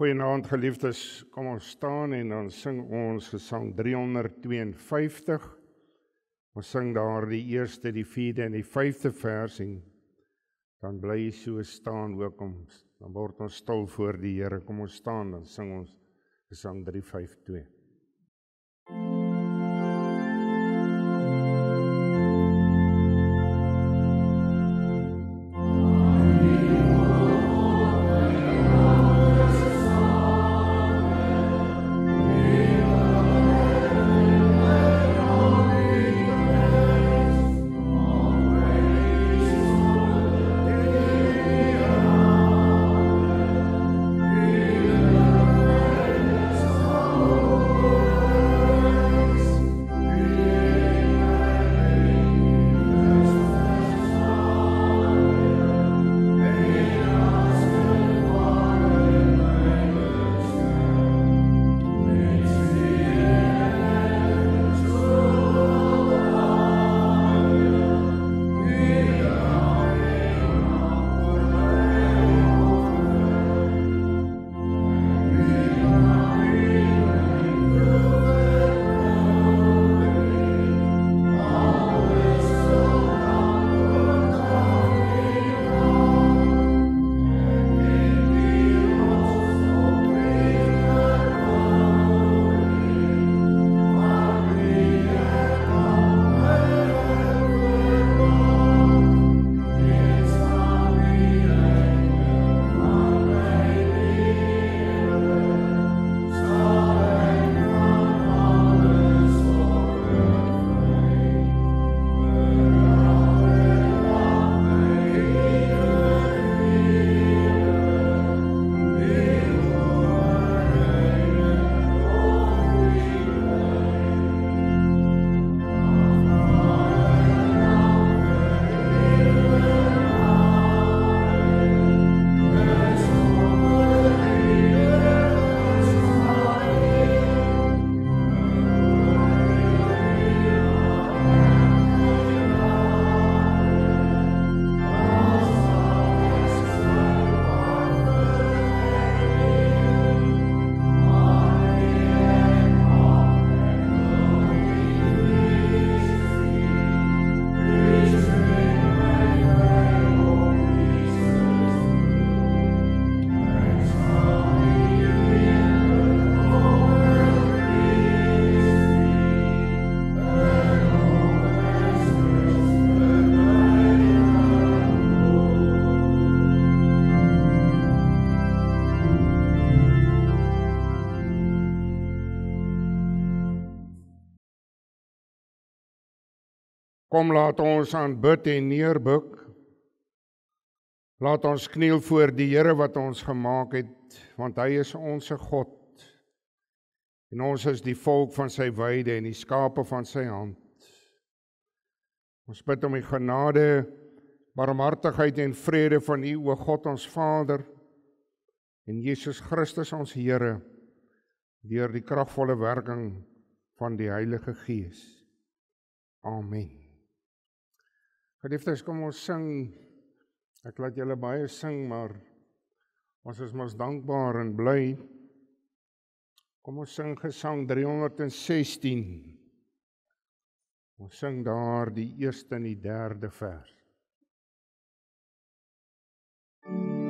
Goeienaand geliefdes, kom ons staan en dan sing ons gesang 352. Ons sing daar die eerste, die vierde en die vyfde vers en dan bly jy so staan ook dan word ons stil voor die Here. Kom ons staan, dan sing ons gesang 352. Kom, laat ons aanbid en neerbuk. Laat ons kniel voor die Here wat ons gemaak het, want hy is ons God. En ons is die volk van sy weide en die skape van sy hand. Ons bid om die genade, barmhartigheid en vrede van U, o God ons Vader, en Jesus Christus ons Here, deur die kragvolle werking van die Heilige Gees. Amen. Geliefdes, kom ons sing. Ek laat julle baie sing, maar ons is mos dankbaar en bly. Kom ons sing gesang 316. Ons sing daar die eerste en die derde vers. Yeah.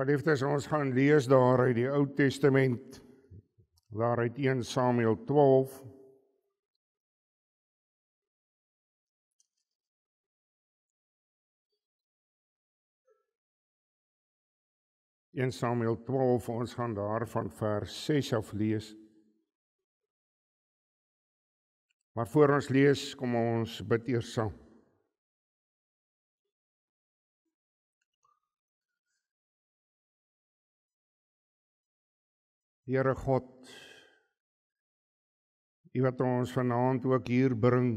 Geliefdes, ons gaan lees daar uit die Ou Testament, daar uit 1 Samuel 12. In Samuel 12, ons gaan daar van vers 6 af lees. Maar voor ons lees, kom ons bid eers saam. Here God, U wat ons vanaand ook hier bring,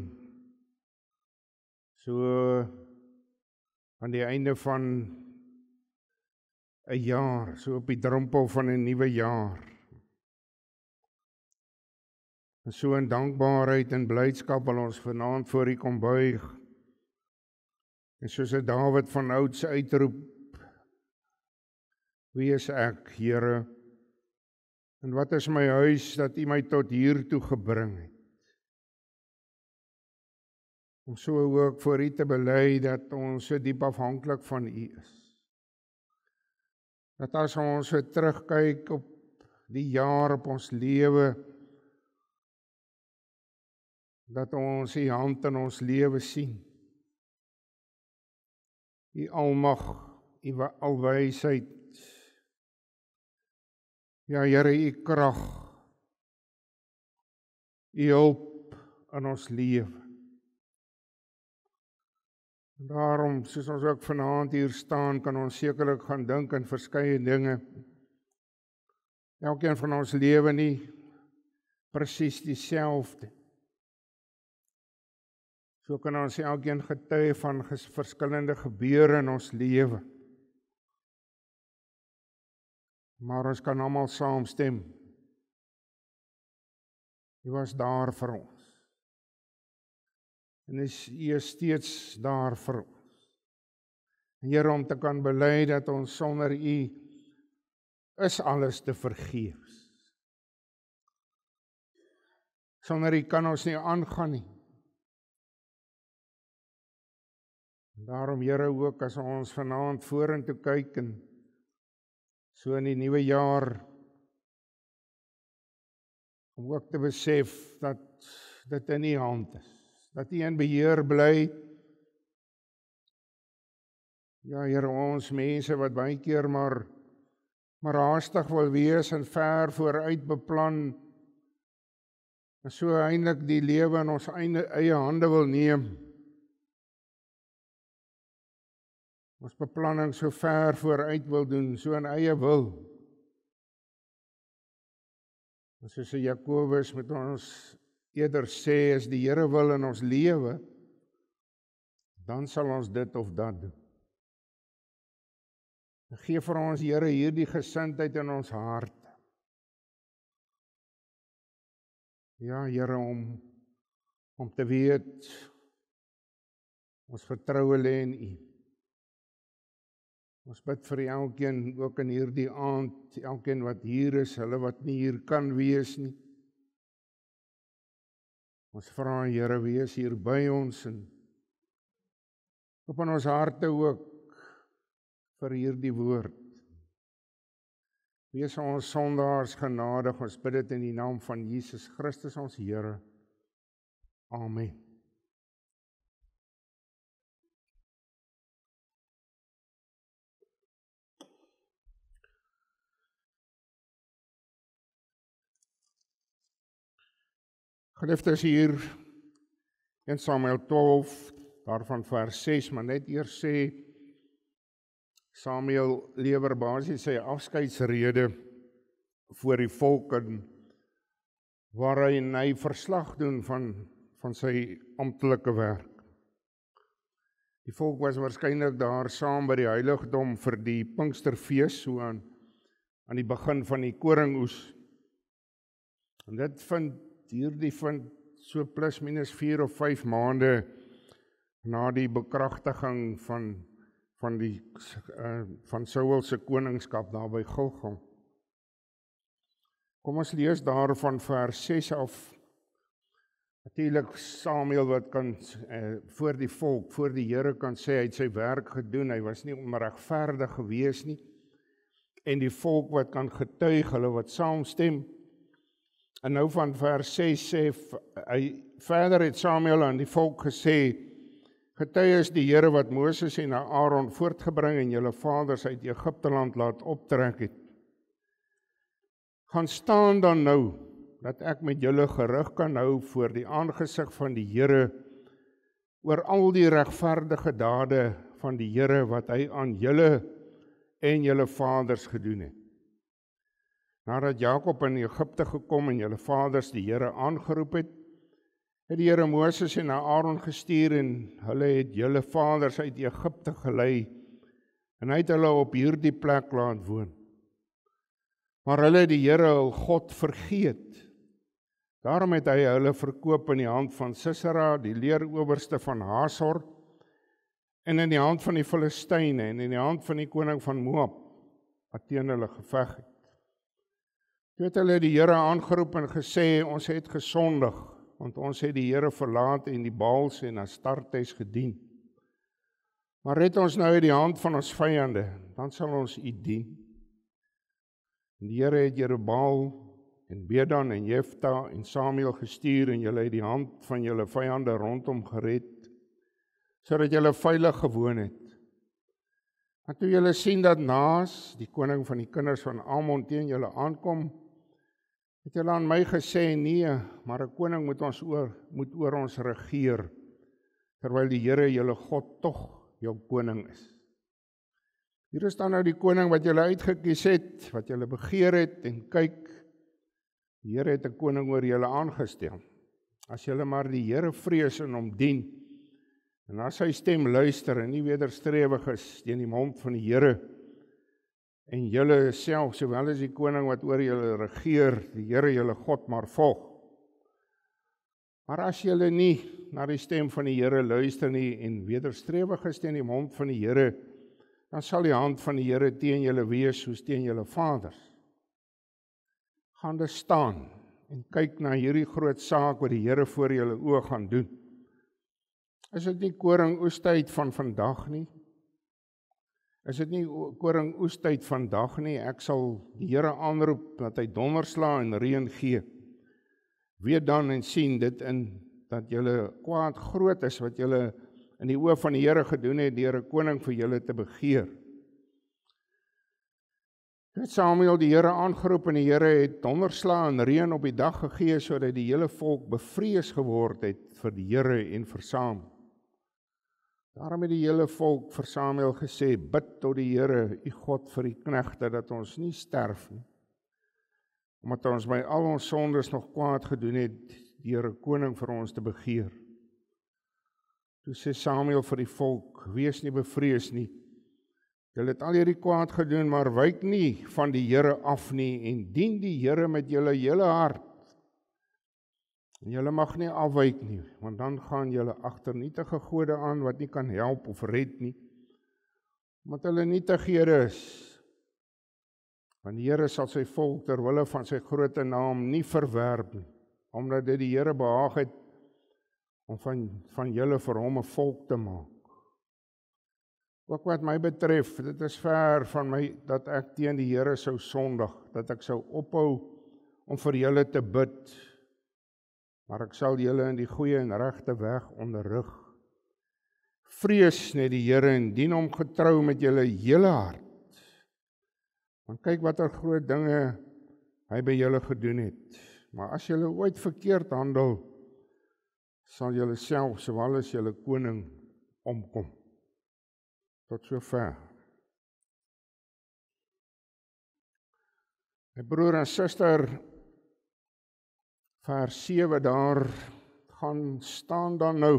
so aan die einde van 'n jaar, so op die drempel van 'n nuwe jaar. En so in dankbaarheid en blydskap wil ons vanaand voor U kom buig. En soos Dawid van ouds uitroep, wie is ek, Here? En wat is my huis dat U my tot hier toe gebring het? Om so ook voor U te bely dat ons so diep afhanklik van U is. Dat as ons so terugkyk op die jaar op ons lewe, dat ons U hand in ons lewe sien. U almag, U alwysheid. Ja, Here, U krag, U hulp in ons lewe. En daarom, soos ons ook vanaand hier staan, kan ons sekerlik gaan dink aan verskeie dinge. Elkeen van ons lewe nie presies dieselfde. So kan ons elkeen getuie van verskillende gebeure in ons lewe. Maar ons kan almal saamstem. U was daar vir ons. En U is steeds daar vir ons. Here, om te kan bely dat ons sonder U is alles te vergeefs. Sonder U kan ons nie aangaan nie. Daarom, Here, ook as ons vanaand vorentoe kyk en so in die nuwe jaar, om ook te besef dat dit in U hand is, dat U in beheer bly. Ja, Here, ons mense wat baie keer maar haastig wil wees en ver vooruit beplan, en so eintlik die lewe in ons eie hande wil neem. Ons beplanning so ver vooruit wil doen, so in eie wil. En soos Jakobus met ons eerder sê, as die Here wil in ons lewe, dan sal ons dit of dat doen. En gee vir ons, Here, hierdie gesindheid in ons hart. Ja, Here, om te weet, ons vertroue lê in U. Ons bid vir elkeen, ook in hierdie aand, elkeen wat hier is, hulle wat nie hier kan wees nie. Ons vra, Here, wees hier by ons en op in ons harte ook vir hierdie woord. Wees ons sondaars genadig, ons bid dit in die naam van Jesus Christus ons Here. Amen. Geliefdes, hier in Samuel 12, daarvan vers 6, maar net eers sê, Samuel lewer basies sy afskeidsrede voor die volk, waarin hy verslag doen van sy amptelike werk. Die volk was waarskynlik daar saam by die heiligdom vir die Pinksterfees, so aan die begin van die koringoes. En dit vind so plus minus 4 of 5 maande na die bekragtiging van Saul se koningskap daar by Gilgal. Kom ons lees daarvan vers 6 af. Natuurlik Samuel wat kan voor die volk, voor die Here kan sê, hy het sy werk gedoen, hy was nie onregverdig gewees nie. en die volk wat kan getuig, hulle wat saamstem. En nou van vers 6 sê, verder het Samuel aan die volk gesê, getuig is die Here wat Moses en Aaron voortgebring en julle vaders uit Egipte land laat optrek het. Gaan staan dan nou, dat ek met julle gerig kan hou voor die aangesig van die Here, oor al die regverdige dade van die Here wat hy aan julle en julle vaders gedoen het. Nadat Jakob in Egipte gekom en julle vaders die Here aangeroep het, het die Here Moses en Aaron gestuur en hulle het julle vaders uit Egipte gelei en hy het hulle op hierdie plek laat woon. Maar hulle het die Here hul God vergeet. Daarom het hy hulle verkoop in die hand van Sisera, die leerowerste van Hasor, en in die hand van die Filistyne en in die hand van die koning van Moab, wat teen hulle geveg het. Toe het hulle die Here aangeroep en gesê, ons het gesondig, want ons het die Here verlaat en die Baals en Astartes gedien. Maar red ons nou uit die hand van ons vyande, dan sal ons u dien. En die Here het Jerubbaal en Bedan en Jefta en Samuel gestuur en julle uit die hand van julle vyande rondom gered, sodat julle veilig gewoon het. Maar toe julle sien dat Naas, die koning van die kinders van Ammon, teen julle aankom, het julle aan my gesê, nee, maar 'n koning moet oor ons regeer, terwyl die Here julle God tog jou koning is. Hier is dan nou die koning wat julle uitgekies het, wat julle begeer het, en kyk, die Here het 'n koning oor julle aangestel. As julle maar die Here vrees en hom dien, en as sy stem luister en nie wederstrewig is teen die mond van die Here, en julle self, sowel as die koning wat oor julle regeer, die Here julle God maar volg. Maar as julle nie na die stem van die Here luister nie en wederstrewig is teen die mond van die Here, dan sal die hand van die Here teen julle wees soos teen julle vaders. Gaan dus staan en kyk na hierdie groot saak wat die Here voor julle oë gaan doen. Is dit nie koring-oestyd van vandag nie? Is dit nie koring-oestyd vandag nie? Ek sal die Here aanroep dat hy donderslae en reën gee. Weet dan en sien dit in dat julle kwaad groot is wat julle in die oë van die Here gedoen het deur 'n koning vir julle te begeer. Het Samuel die Here aangeroep en die Here het donderslae en reën op die dag gegee sodat die hele volk bevrees geword het vir die Here en vir Samuel. Daarom het die hele volk vir Samuel gesê, bid tot die Here, u God, vir die knegte, dat ons nie sterf nie, omdat ons by al ons sondes nog kwaad gedoen het, deur 'n koning vir ons te begeer. Toe sê Samuel vir die volk, wees nie bevrees nie, julle het al hierdie kwaad gedoen, maar wyk nie van die Here af nie, en dien die Here met julle hele hart. En julle mag nie afwyk nie, want dan gaan julle agter nietige gode aan wat nie kan help of red nie, omdat hulle nietighede is. Want die Here sal sy volk ter wille van sy groote naam nie verwerp nie, omdat dit die Here behaag het om van julle vir hom 'n volk te maak. Ook wat my betref, dit is ver van my dat ek teen die Here sou sondig, dat ek sou ophou om vir julle te bid, maar ek sal julle in die goeie en regte weg onderrig. Vrees net die Here en dien hom getrou met julle hele hart. Want kyk watter groot dinge hy by julle gedoen het. Maar as julle ooit verkeerd handel, sal julle self, sowel as julle koning, omkom. Tot sover. My broer en suster, vers 7 daar, gaan staan dan nou,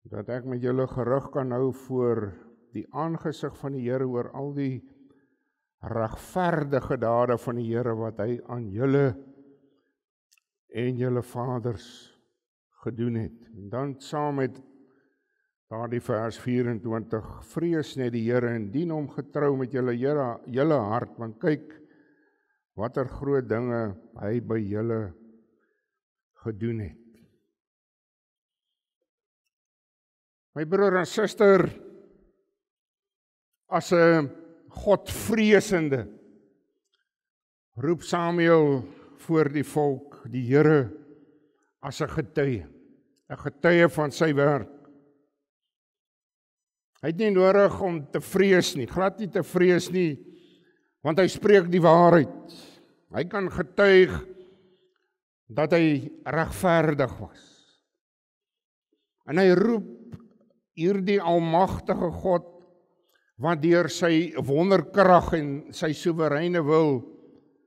dat ek met julle gerig kan hou voor die aangesig van die Here oor al die regverdige dade van die Here wat hy aan julle en julle vaders gedoen het. En dan saam met daardie vers 24, vrees net die Here en dien hom getrou met julle hart, want kyk watter groot dinge hy by julle gedoen het. My broer en suster, as 'n Godvreesende, roep Samuel voor die volk, die Here, as 'n getuie van sy werk. Hy het nie nodig om te vrees nie, glad nie te vrees nie, want hy spreek die waarheid. Hy kan getuig dat hy regverdig was. En hy roep hierdie almagtige God, wat deur sy wonderkrag en sy soewereine wil,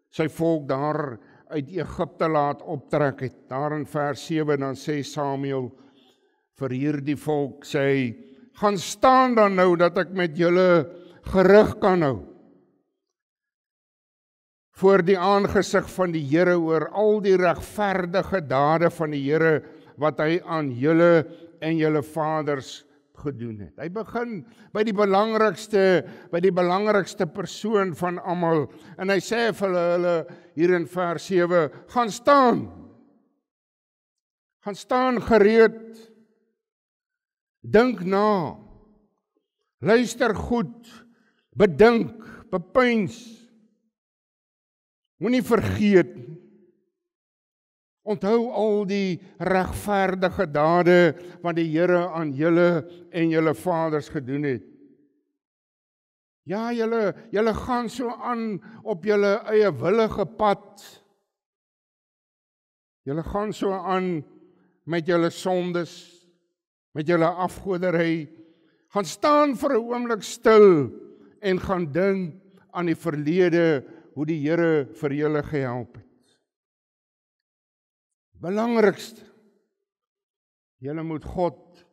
sy volk daar uit Egipte laat optrek het. Daar in vers 7 dan sê Samuel vir hierdie volk, sê hy, gaan staan dan nou dat ek met julle gerig kan hou. Voor die aangesig van die Here oor al die regverdige dade van die Here wat hy aan julle en julle vaders gedoen het. Hy begin by die belangrikste persoon van almal en hy sê vir hulle hier in vers 7, gaan staan gereed, dink na, luister goed, bedink, bepeins, moenie vergeet, onthou al die regverdige dade wat die Here aan julle en julle vaders gedoen het. Ja, julle gaan so aan op julle eie willige pad. Julle gaan so aan met julle sondes, met julle afgoderry. Gaan staan vir 'n oomblik stil en gaan dink aan die verlede, hoe die Here vir julle gehelp het. Belangrikste, julle moet God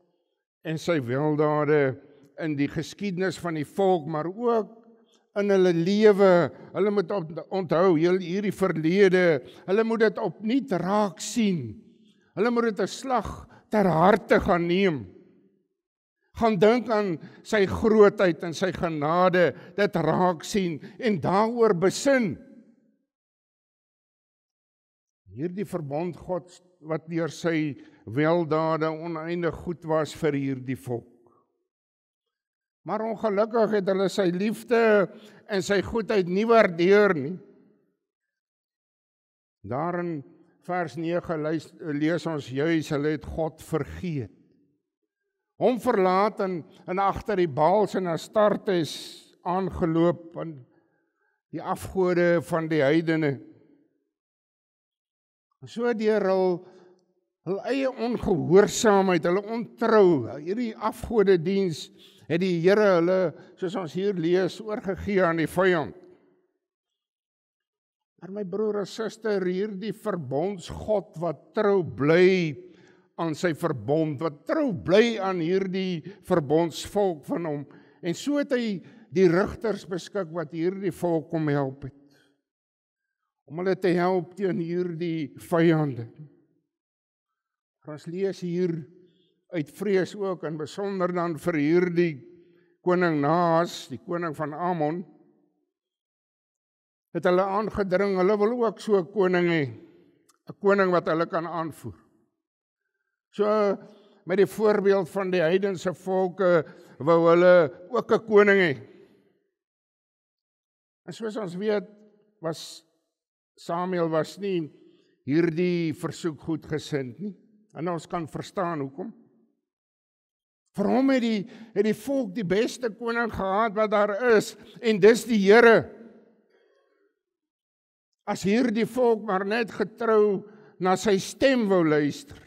en sy weldade in die geskiedenis van die volk, maar ook in hulle lewe, hulle moet onthou, hierdie verlede, hulle moet dit opnuut raak sien, hulle moet dit 'n slag ter harte gaan neem, gaan dink aan sy grootheid en sy genade, dit raak sien en daaroor besin. Hierdie verbond God wat deur sy weldade oneindig goed was vir hierdie volk. Maar ongelukkig het hulle sy liefde en sy goedheid nie waardeer nie. Daar in vers 9 lees ons juis, hulle het God vergeet. Hom verlaat en agter die Baals en Astartes aangeloop aan die afgode van die heidene. So deur hul eie ongehoorsaamheid, hulle ontrou, hierdie afgodediens het die Here hulle, soos ons hier lees, oorgegee aan die vyand. Maar my broer en suster, hierdie verbondsgod wat trou bly aan sy verbond, wat trou bly aan hierdie verbondsvolk van hom, en so het hy die rigters beskik wat hierdie volk kom help het, om hulle te help teen hierdie vyande. Ons lees hier uit vrees ook, en besonder dan vir hierdie koning Naas, die koning van Amon, het hulle aangedring, hulle wil ook so 'n koning hê, 'n koning wat hulle kan aanvoer. So, met die voorbeeld van die heidense volke, wou hulle ook 'n koning hê. En soos ons weet, Samuel was nie hierdie versoek goed gesind nie, en ons kan verstaan hoekom. Vir hom het die volk die beste koning gehad wat daar is, en dis die Here. As hierdie volk maar net getrou na sy stem wou luister,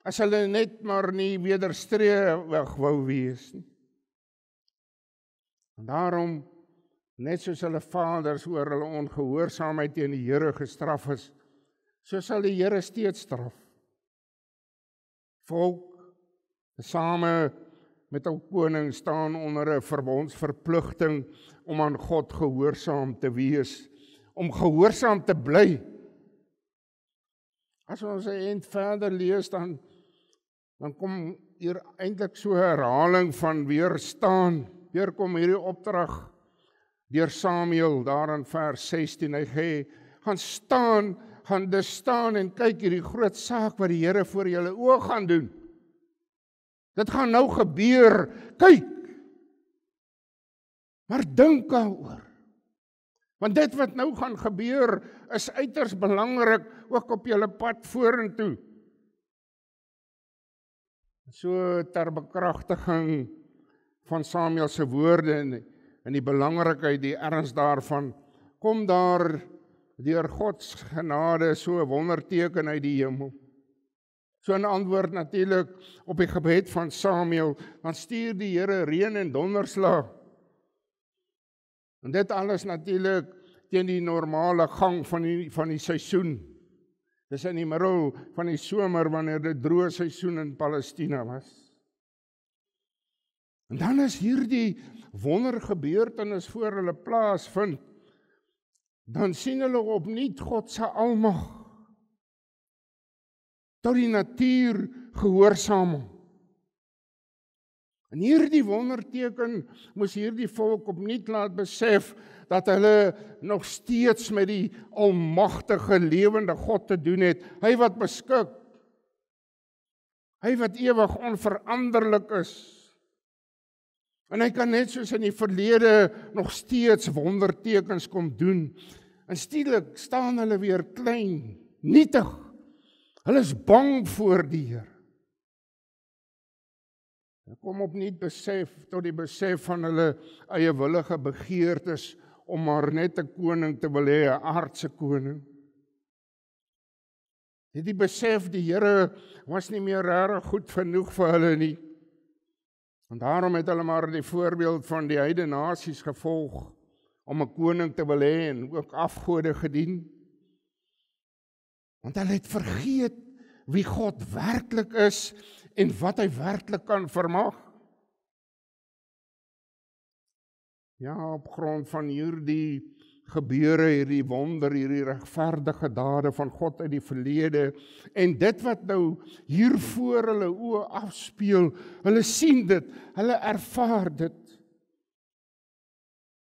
as hulle net maar nie wederstrewig wou wees nie. En daarom, net soos hulle vaders oor hulle ongehoorsaamheid teen die Here gestraf is, so sal die Here steeds straf. Volk, same met hul koning, staan onder 'n verbondsverpligting om aan God gehoorsaam te wees, om gehoorsaam te bly. As ons 'n eind verder lees, dan kom hier eintlik so 'n herhaling van weer kom hierdie opdrag deur Samuel, daar in vers 16, hy gaan staan en kyk hierdie groot saak wat die Here voor julle oë gaan doen. Dit gaan nou gebeur, kyk! Maar dink daaroor. Want dit wat nou gaan gebeur, is uiters belangrik, ook op julle pad vorentoe. So ter bekragtiging van Samuel se woorde en die belangrikheid, die erns daarvan, kom daar deur Gods genade so 'n wonderteken uit die hemel. So 'n antwoord natuurlik op die gebed van Samuel, dan stuur die Here reën en donderslag. En dit alles natuurlik teen die normale gang van die seisoen. Dis in die middel van die somer wanneer dit droë seisoen in Palestina was. En dan is hierdie wondergebeurtenis voor hulle plaasvind, dan sien hulle opnuut God se almag, tot die natuur gehoorsaam. En hierdie wonderteken moes hierdie volk opnuut laat besef dat hulle nog steeds met die almagtige lewende God te doen het, hy wat beskik, hy wat ewig onveranderlik is. En hy kan net soos in die verlede nog steeds wondertekens kom doen. En skielik staan hulle weer klein, nietig. Hulle is bang voor die Here. Hulle kom opnuut tot die besef van hulle eiewillige begeertes om maar net 'n koning te wil hê, 'n aardse koning. Die besef die Here was nie meer regtig goed genoeg vir hulle nie. En daarom het hulle maar die voorbeeld van die heidene nasies gevolg om 'n koning te wil hê en ook afgode gedien. Want hulle het vergeet wie God werklik is en wat hy werklik kan vermag. Ja, op grond van hierdie gebeure, hierdie wonder, hierdie regverdige dade van God uit die verlede, en dit wat nou hier voor hulle oë afspeel, hulle sien dit, hulle ervaar dit.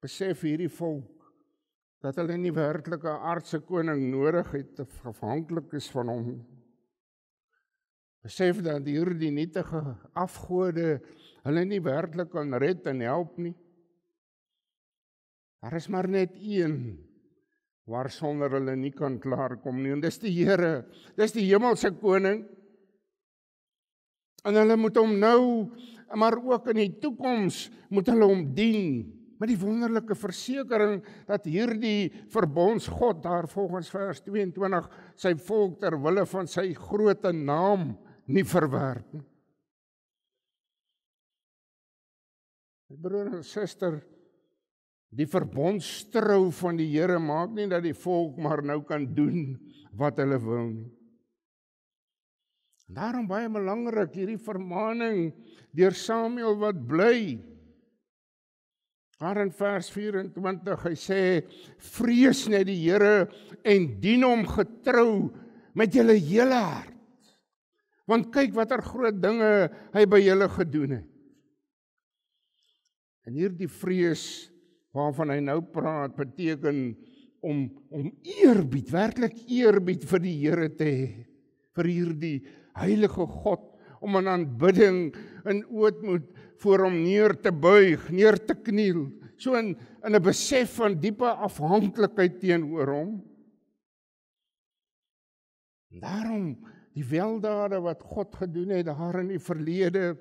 Besef hierdie volk, dat hulle nie werklik 'n aardse koning nodig het, of afhanklik is van hom. Besef dat hierdie nietige afgode, hulle nie werklik kan red en help nie. Daar is maar net een waarsonder hulle nie kan klaarkom nie, en dis die Here, dis die hemelse koning. En hulle moet hom nou, maar ook in die toekoms, moet hulle hom dien, met die wonderlike versekering dat hierdie verbondsgod daar volgens vers 22 sy volk ter wille van sy groote naam nie verwerp nie. Broer en suster, die verbondstrou van die Here maak nie dat die volk maar nou kan doen wat hulle wil nie. Daarom baie belangrik hierdie vermaning deur Samuel wat bly. Daar in vers 24, hy sê, vrees net die Here en dien hom getrou met julle hele hart. Want kyk watter groot dinge hy by julle gedoen het. En hierdie vrees waarvan hy nou praat, beteken om eerbied, werklik eerbied vir die Here te hê, vir hierdie heilige God, om in aanbidding en ootmoed voor hom neer te buig, neer te kniel, so in 'n besef van diepe afhanklikheid teenoor hom. En daarom die weldade wat God gedoen het daar in die verlede,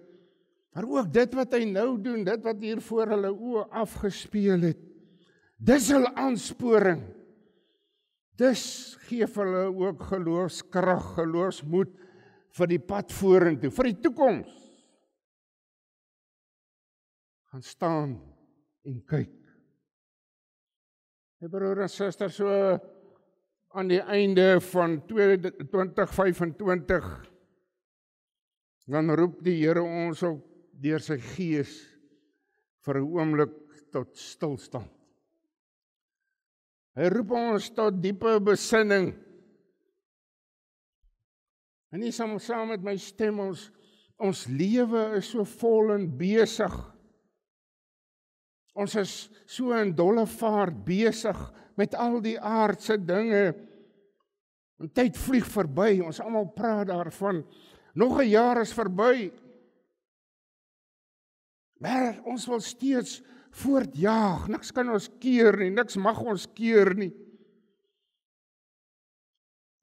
maar ook dit wat hy nou doen, dit wat hier voor hulle oë afgespeel het, dis hulle aansporing. Dis gee vir hulle ook geloofskrag, geloofsmoed vir die pad vorentoe, vir die toekoms. Gaan staan en kyk. Broer en suster, so aan die einde van 2025, dan roep die Here ons op deur sy Gees vir 'n oomblik tot stilstand. Hy roep ons tot diepe besinning. En nie saam met my stem, ons lewe is so vol en besig. Ons is so in dolle vaart besig met al die aardse dinge. En tyd vlieg verby, ons almal praat daarvan. Nog 'n jaar is verby. Maar ons wil steeds voortjaag, niks kan ons keer nie, niks mag ons keer nie.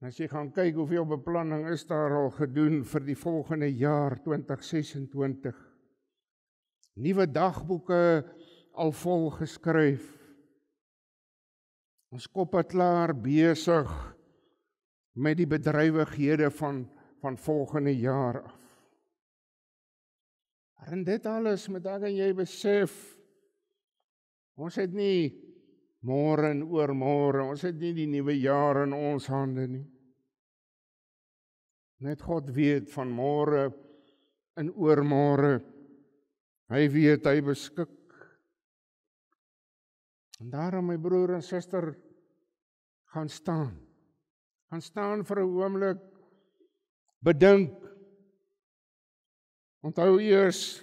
As jy gaan kyk hoeveel beplanning is daar al gedoen vir die volgende jaar, 2026. Nuwe dagboeke al vol geskryf. Ons koppe klaar besig met die bedrywighede van volgende jaar af. Maar in dit alles moet ek en jy besef, ons het nie môre en oormôre, ons het nie die nuwe jaar in ons hande nie. Net God weet van môre en oormôre. Hy weet, hy beskik. En daarom, my broer en suster, gaan staan. Gaan staan vir 'n oomblik, bedink. Onthou eers,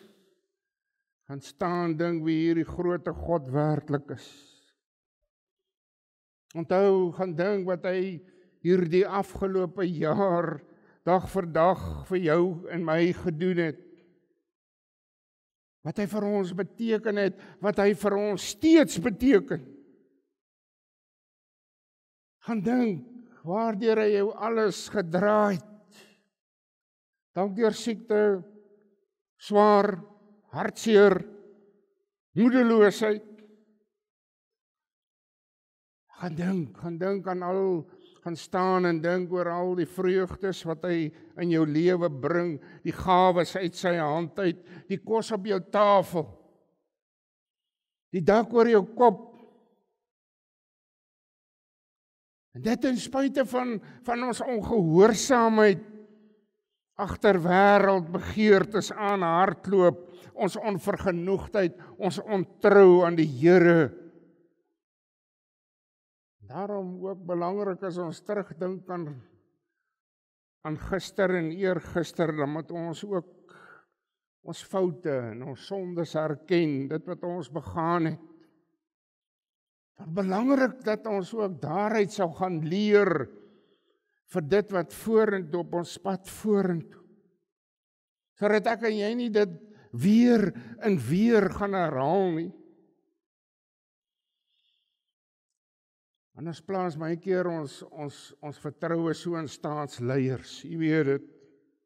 gaan staan, dink wie hierdie groote God werklik is. Onthou, gaan dink wat hy hierdie afgelope jaar, dag vir dag vir jou en my gedoen het. Wat hy vir ons beteken het, wat hy vir ons steeds beteken. Gaan dink, waardeur hy jou alles gedraai het. Dalk deur siekte, swaar, hartseer, moedeloosheid. Gaan dink aan al, gaan staan en dink oor al die vreugdes wat hy in jou lewe bring, die gawes uit sy hand uit, die kos op jou tafel, die dak oor jou kop. En dit ten spyte van ons ongehoorsaamheid, agter wêreldbegeertes aan hardloop, ons onvergenoegdheid, ons ontrou aan die Here. Daarom ook belangrik as ons terugdink aan gister en eergister, dan moet ons ook ons foute en ons sondes herken, dit wat ons begaan het. Maar belangrik dat ons ook daaruit sal gaan leer vir dit wat vorentoe op ons pad vorentoe. Sodat ek en jy nie dit weer en weer gaan herhaal nie. En ons plaas my keer ons vertroue so in staatsleiers, jy weet dit,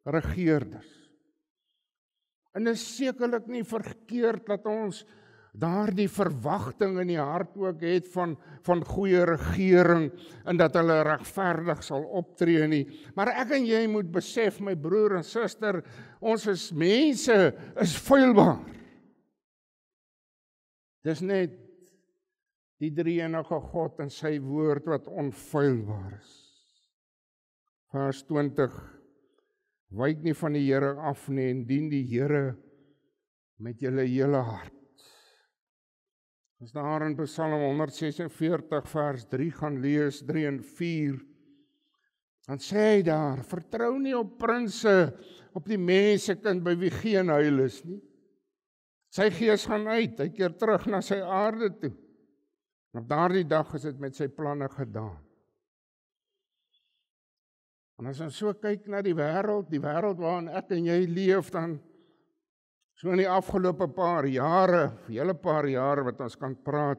regeerders. En dit is sekerlik nie verkeerd dat ons daardie verwagting in die hart ook het van goeie regering en dat hulle regverdig sal optree nie. Maar ek en jy moet besef, my broer en suster, ons is mense, is feilbaar. Dis net die drie-enige God en sy woord wat onfeilbaar is. Vers 20, wyk nie van die Here af nie en dien die Here met julle hele hart. As daar in Psalm 146 vers 3 gaan lees, 3 en 4, dan sê hy daar, vertrou nie op prinse, op die mensekind by wie geen heil is nie. Sy gees gaan uit, hy keer terug na sy aarde toe. En op daardie dag is dit met sy planne gedaan. En as ons so kyk na die wêreld waarin ek en jy leef, dan so in die afgelope paar jare, hele paar jare wat ons kan praat,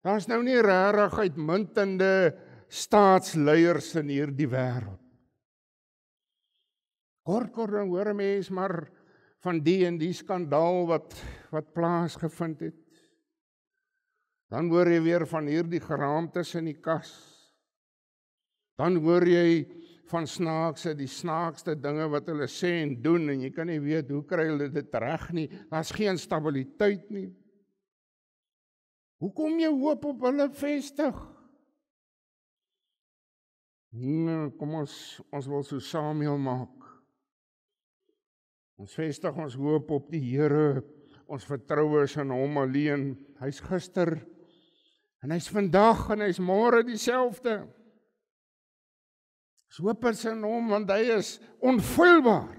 daar is nou nie regtig uitmuntende staatsleiers in hierdie wêreld. Kort dan hoor 'n mens maar van die en die skandaal wat plaasgevind het. Dan hoor jy weer van hierdie geraamtes in die kas. Dan hoor jy van die snaakste dinge wat hulle sê en doen, en jy kan nie weet hoe kry hulle dit reg nie. Daar's geen stabiliteit nie. Hoe kom jy hoop op hulle vestig? Kom ons wil so Samuel maak. Ons vestig ons hoop op die Here, ons vertroue is in hom alleen. Hy's gister, en hy's vandag, en hy's môre dieselfde. Ons hoop is in hom, want hy is onfeilbaar.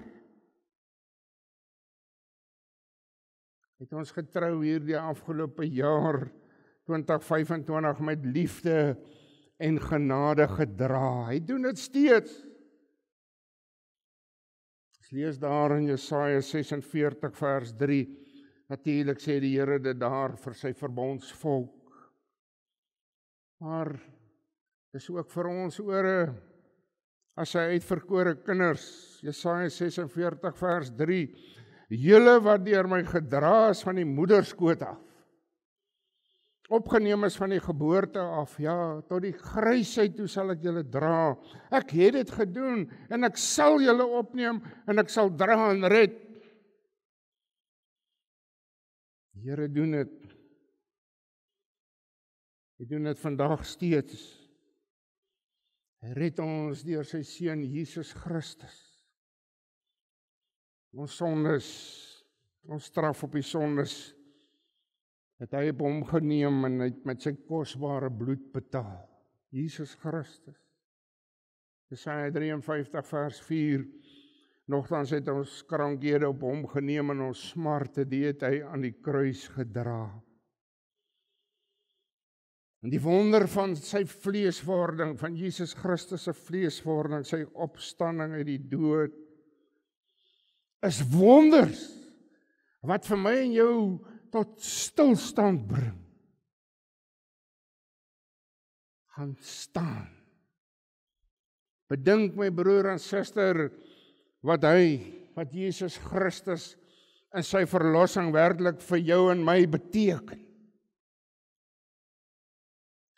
Het ons getrou hierdie afgelope jaar, 2025, met liefde en genade gedra. Hy doen dit steeds. Ons lees daar in Jesaja 46 vers 3, Natuurlik sê die Here dit daar vir sy verbondsvolk. Maar dis ook vir ons ore as sy uitverkore kinders. Jesaja 46 vers 3. Julle wat deur my gedra is van die moederskoot af. Opgeneem is van die geboorte af, ja, tot die grysheid toe sal ek julle dra. Ek het dit gedoen en ek sal julle opneem en ek sal dra en red. Die Here doen dit. Hy doen dit vandag steeds. Hy red ons deur sy seun Jesus Christus. Ons sondes, ons straf op die sondes, het hy op hom geneem en het met sy kosbare bloed betaal. Jesus Christus. Jesaja 53 vers 4. Nogtans het ons krankhede op hom geneem en ons smarte, die het hy aan die kruis gedra. En die wonder van sy vleeswording, van Jesus Christus se vleeswording, sy opstanding uit die dood, is wonders, wat vir my en jou tot stilstand bring. Gaan staan. Bedink my broer en suster, wat Jesus Christus in sy verlossing werklik vir jou en my beteken.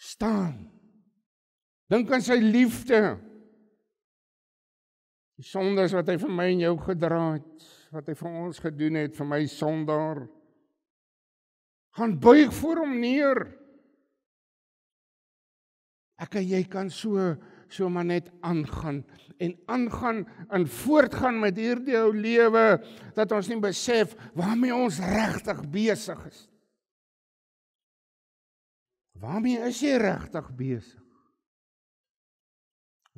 Staan. Dink aan sy liefde. Die sondes wat hy vir my en jou gedra het, wat hy vir ons gedoen het, vir my sondaar. Gaan buig voor hom neer. Ek en jy kan so maar net aangaan en voortgaan met hierdie ou lewe, dat ons nie besef waarmee ons regtig besig is. Waarmee is jy regtig besig?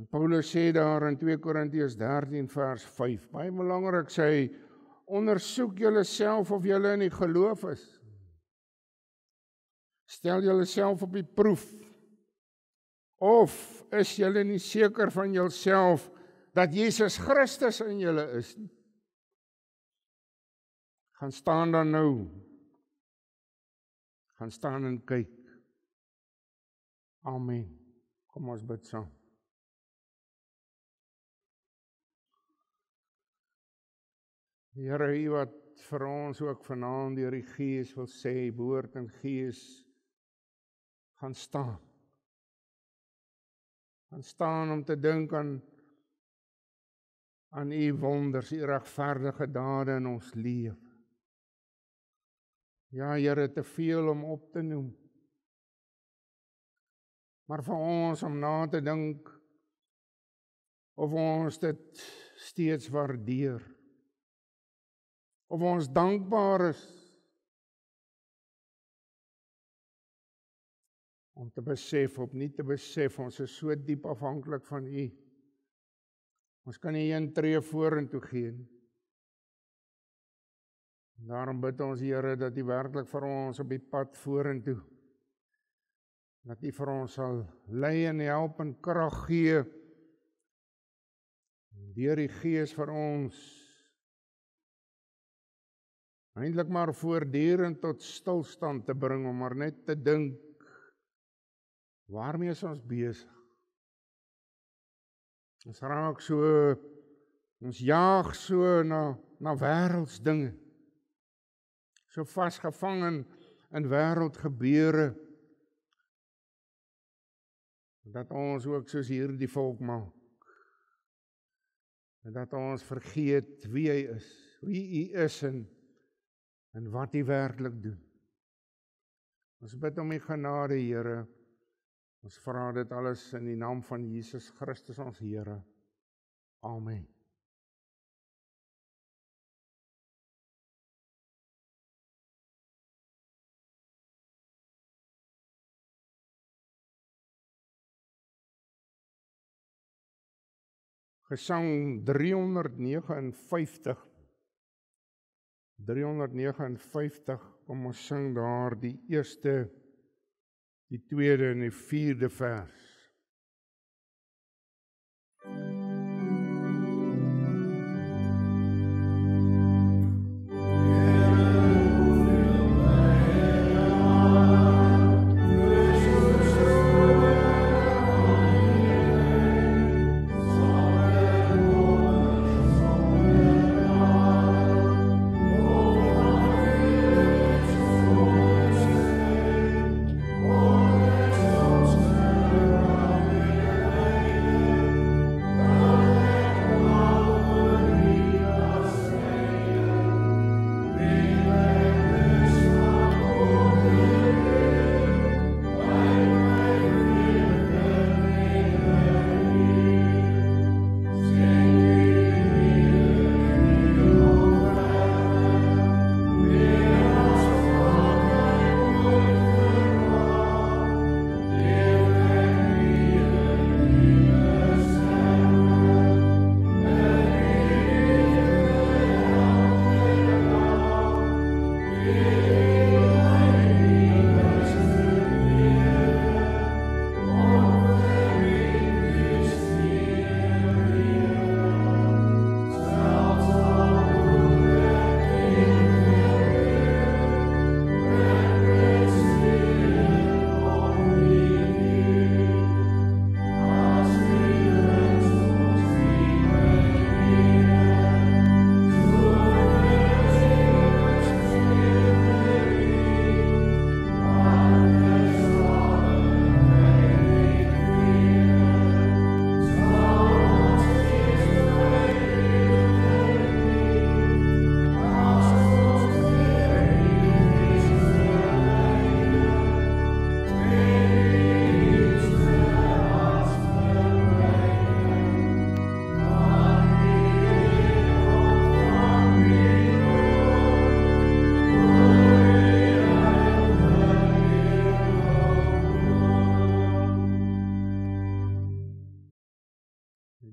En Paulus sê daar in 2 Korintiërs 13 vers 5, baie belangrik, sê hy, ondersoek julle self of julle in die geloof is. Stel julle self op die proef. Of is julle nie seker van julself dat Jesus Christus in julle is nie? Gaan staan dan nou. Gaan staan en kyk. Amen. Kom ons bid saam. Here, U wat vir ons ook vanaand deur die Gees wil sê, woord en Gees, gaan staan. Gaan staan om te dink aan U wonders, U regverdige dade in ons lewe. Ja, Here, te veel om op te noem. Maar vir ons om na te dink of ons dit steeds waardeer. Of ons dankbaar is om te besef, of nie te besef, ons is so diep afhanklik van U. Ons kan nie een tree vorentoe gee nie. Daarom bid ons, Here, dat U werklik vir ons op die pad vorentoe, dat U vir ons sal lei en help en krag gee, deur die Gees vir ons, eintlik maar voortdurend tot stilstand te bring, om maar net te dink, waarmee is ons besig? Ons raak so, ons jaag so na wêreldsdinge, so vasgevang in wêreldgebeure, dat ons ook soos hierdie volk maak, dat ons vergeet wie hy is, wie U is en wat U werklik doen. Ons bid om U genade, Here. Ons vra dit alles in die naam van Jesus Christus ons Here. Amen. Gesang 359. 359, kom ons sing daar die eerste, die tweede en die vierde vers.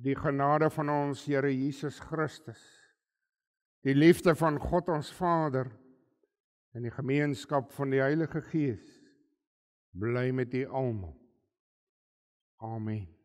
die genade van ons Here Jesus Christus, die liefde van God ons Vader, en die gemeenskap van die Heilige Gees, bly met u almal. Amen.